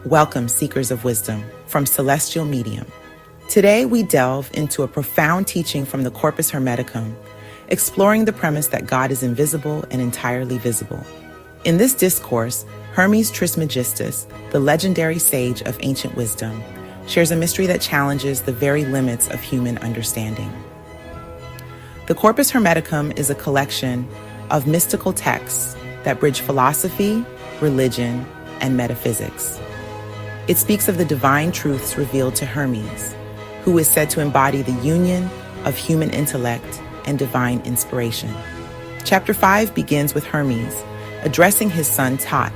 Welcome, seekers of wisdom, from Celestial Medium. Today we delve into a profound teaching from the Corpus Hermeticum, exploring the premise that God is invisible and entirely visible. In this discourse, Hermes Trismegistus, the legendary sage of ancient wisdom, shares a mystery that challenges the very limits of human understanding. The Corpus Hermeticum is a collection of mystical texts that bridge philosophy, religion, and metaphysics. It speaks of the divine truths revealed to Hermes, who is said to embody the union of human intellect and divine inspiration. Chapter 5 begins with Hermes addressing his son Thoth,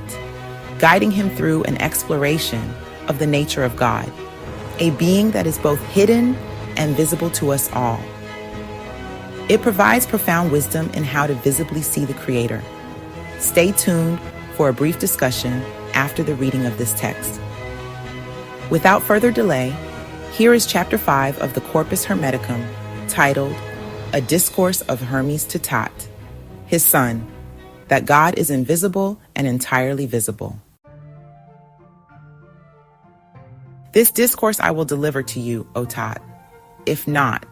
guiding him through an exploration of the nature of God, a being that is both hidden and visible to us all. It provides profound wisdom in how to visibly see the Creator. Stay tuned for a brief discussion after the reading of this text. Without further delay, here is Chapter 5 of the Corpus Hermeticum, titled, A Discourse of Hermes to Thoth, his son, that God is invisible and entirely visible. This discourse I will deliver to you, O Thoth. If not,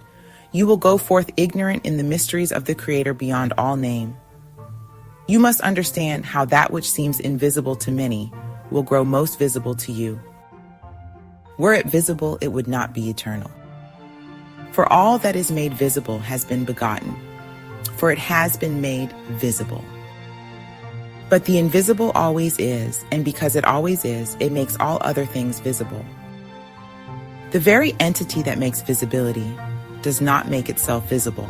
you will go forth ignorant in the mysteries of the Creator beyond all name. You must understand how that which seems invisible to many will grow most visible to you. Were it visible, it would not be eternal. For all that is made visible has been begotten, for it has been made visible. But the invisible always is, and because it always is, it makes all other things visible. The very entity that makes visibility does not make itself visible.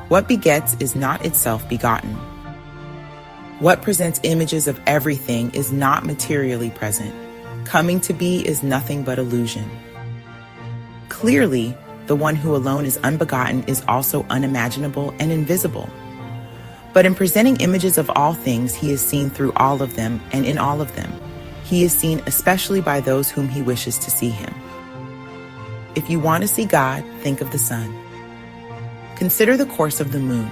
What begets is not itself begotten. What presents images of everything is not materially present. Coming to be is nothing but illusion. Clearly, the one who alone is unbegotten is also unimaginable and invisible. But in presenting images of all things, he is seen through all of them and in all of them. He is seen especially by those whom he wishes to see him. If you want to see God, think of the sun. Consider the course of the moon.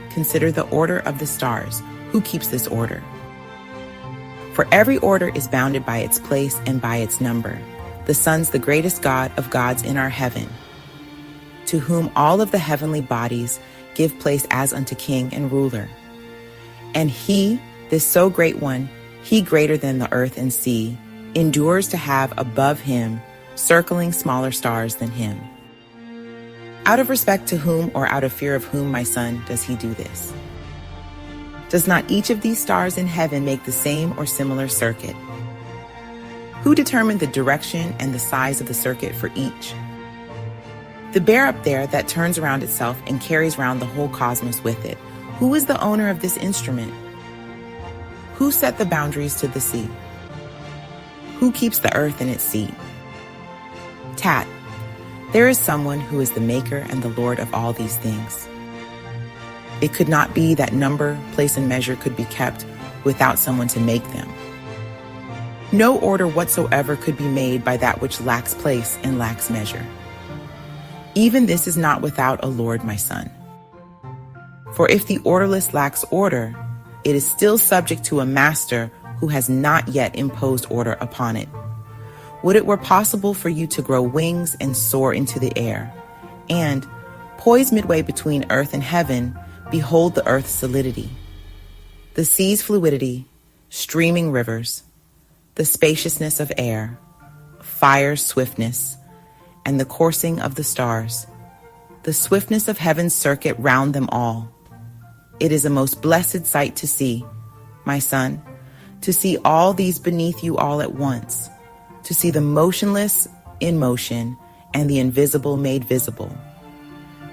Consider the order of the stars. Who keeps this order? For every order is bounded by its place and by its number. The sun's the greatest god of gods in our heaven, to whom all of the heavenly bodies give place as unto king and ruler. And he, this so great one, he greater than the earth and sea, endures to have above him circling smaller stars than him. Out of respect to whom or out of fear of whom, my son, does he do this? Does not each of these stars in heaven make the same or similar circuit? Who determined the direction and the size of the circuit for each? The bear up there that turns around itself and carries round the whole cosmos with it. Who is the owner of this instrument? Who set the boundaries to the sea? Who keeps the earth in its seat? Tat, there is someone who is the maker and the Lord of all these things. It could not be that number, place, and measure could be kept without someone to make them. No order whatsoever could be made by that which lacks place and lacks measure. Even this is not without a Lord, my son. For if the orderless lacks order, it is still subject to a master who has not yet imposed order upon it. Would it were possible for you to grow wings and soar into the air, and, poised midway between earth and heaven, behold the earth's solidity, the sea's fluidity, streaming rivers, the spaciousness of air, fire's swiftness, and the coursing of the stars, the swiftness of heaven's circuit round them all. It is a most blessed sight to see, my son, to see all these beneath you all at once, to see the motionless in motion and the invisible made visible.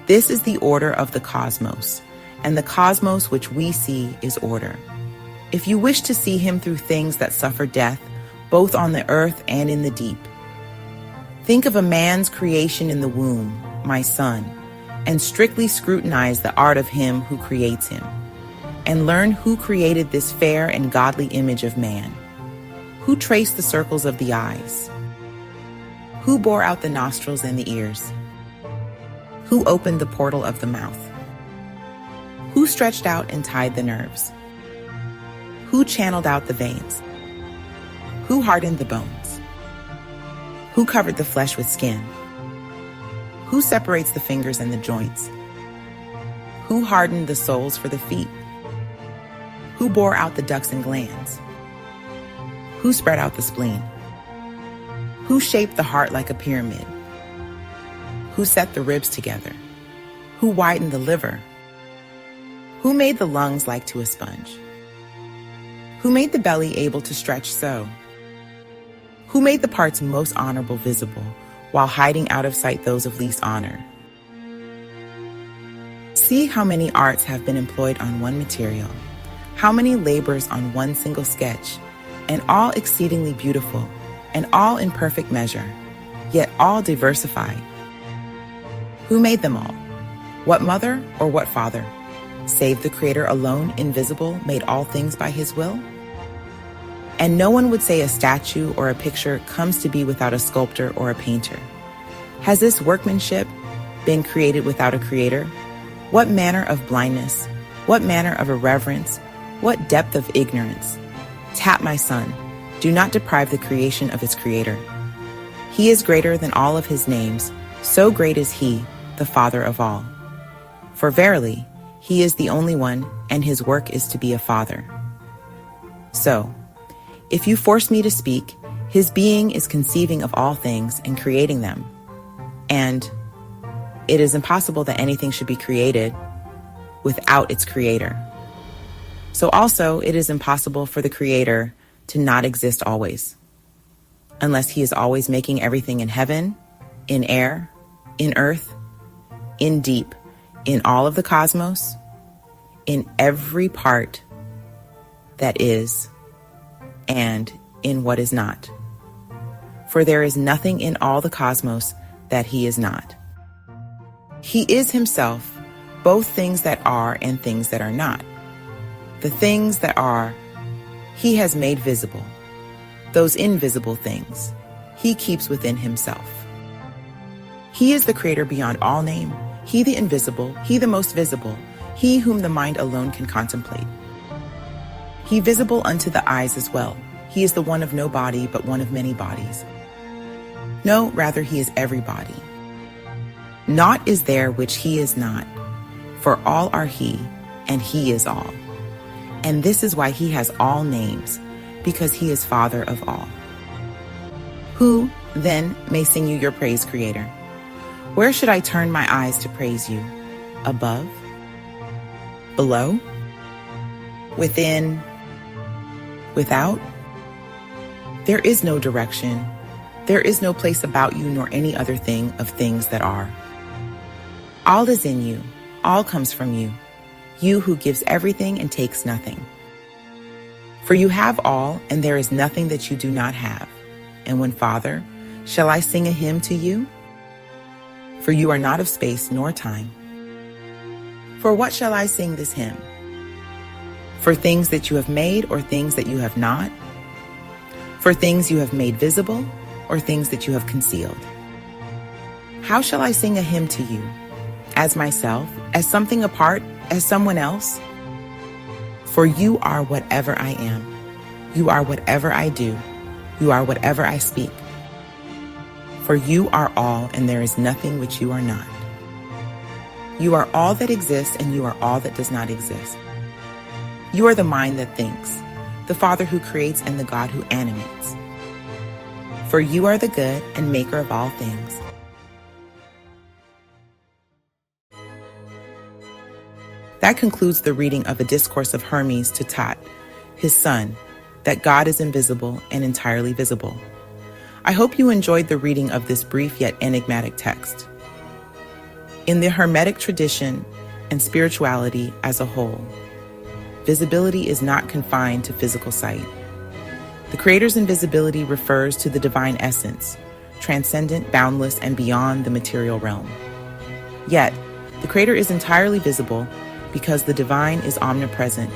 This is the order of the cosmos, and the cosmos which we see is order. If you wish to see him through things that suffer death, both on the earth and in the deep, think of a man's creation in the womb, my son, and strictly scrutinize the art of him who creates him, and learn who created this fair and godly image of man, who traced the circles of the eyes, who bore out the nostrils and the ears, who opened the portal of the mouth, who stretched out and tied the nerves, who channeled out the veins, who hardened the bones, Who covered the flesh with skin? Who separates the fingers and the joints? Who hardened the soles for the feet? Who bore out the ducts and glands? Who spread out the spleen? Who shaped the heart like a pyramid? Who set the ribs together? Who widened the liver? Who made the lungs like to a sponge? Who made the belly able to stretch so? Who made the parts most honorable visible, while hiding out of sight those of least honor? See how many arts have been employed on one material, how many labors on one single sketch, and all exceedingly beautiful, and all in perfect measure, yet all diversified. Who made them all? What mother or what father, save the Creator alone, invisible, made all things by his will? And no one would say a statue or a picture comes to be without a sculptor or a painter. Has this workmanship been created without a creator? What manner of blindness? What manner of irreverence? What depth of ignorance? Tap, my son, do not deprive the creation of its creator. He is greater than all of his names, so great is he, the Father of all. For verily, he is the only one, and his work is to be a father. So, if you force me to speak, his being is conceiving of all things and creating them. And it is impossible that anything should be created without its creator. So also, it is impossible for the creator to not exist always, unless he is always making everything in heaven, in air, in earth, in deep, in all of the cosmos, in every part that is, and in what is not. For there is nothing in all the cosmos that he is not. He is himself, both things that are and things that are not. The things that are, he has made visible. Those invisible things, he keeps within himself. He is the creator beyond all name, he the invisible, he the most visible, he whom the mind alone can contemplate. He visible unto the eyes as well. He is the one of no body, but one of many bodies. No, rather he is every body. Naught is there which he is not, for all are he, and he is all. And this is why he has all names, because he is Father of all. Who, then, may sing you your praise, Creator? Where should I turn my eyes to praise you? Above? Below? Within? Without? There is no direction. There is no place about you nor any other thing of things that are. All is in you. All comes from you. You who gives everything and takes nothing. For you have all, and there is nothing that you do not have. And when, Father, shall I sing a hymn to you? For you are not of space nor time. For what shall I sing this hymn? For things that you have made or things that you have not? For things you have made visible or things that you have concealed? How shall I sing a hymn to you? As myself, as something apart, as someone else? For you are whatever I am. You are whatever I do. You are whatever I speak. For you are all, and there is nothing which you are not. You are all that exists, and you are all that does not exist. You are the mind that thinks, the Father who creates, and the God who animates. For you are the good and maker of all things. That concludes the reading of a Discourse of Hermes to Thoth, his son, that God is invisible and entirely visible. I hope you enjoyed the reading of this brief yet enigmatic text. In the Hermetic tradition and spirituality as a whole, visibility is not confined to physical sight. The Creator's invisibility refers to the divine essence, transcendent, boundless, and beyond the material realm. Yet, the Creator is entirely visible because the divine is omnipresent,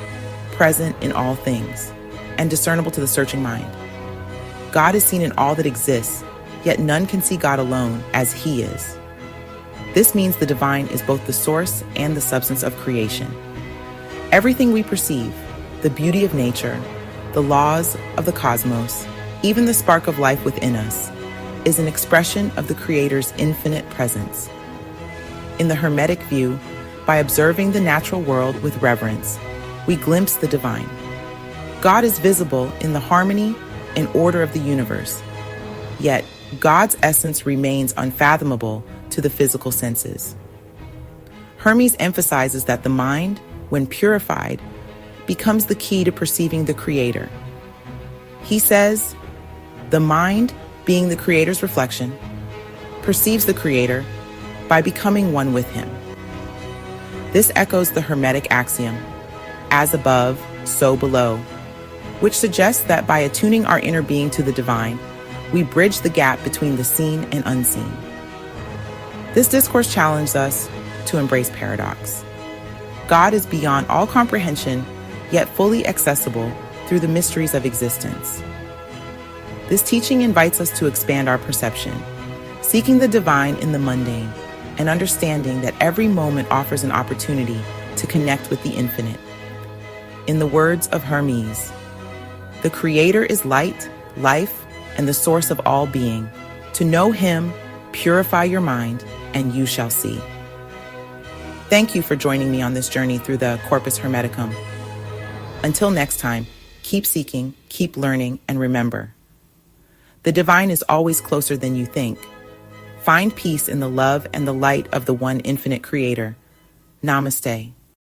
present in all things, and discernible to the searching mind. God is seen in all that exists, yet none can see God alone as He is. This means the divine is both the source and the substance of creation. Everything we perceive, the beauty of nature, the laws of the cosmos, even the spark of life within us, is an expression of the Creator's infinite presence. In the Hermetic view, by observing the natural world with reverence, we glimpse the divine. God is visible in the harmony and order of the universe, yet God's essence remains unfathomable to the physical senses. Hermes emphasizes that the mind, when purified, becomes the key to perceiving the Creator. He says, the mind, being the Creator's reflection, perceives the Creator by becoming one with him. This echoes the Hermetic axiom, as above, so below, which suggests that by attuning our inner being to the divine, we bridge the gap between the seen and unseen. This discourse challenges us to embrace paradox. God is beyond all comprehension, yet fully accessible through the mysteries of existence. This teaching invites us to expand our perception, seeking the divine in the mundane, and understanding that every moment offers an opportunity to connect with the infinite. In the words of Hermes, the Creator is light, life, and the source of all being. To know him, purify your mind, and you shall see. Thank you for joining me on this journey through the Corpus Hermeticum. Until next time, keep seeking, keep learning, and remember, the divine is always closer than you think. Find peace in the love and the light of the one infinite Creator. Namaste.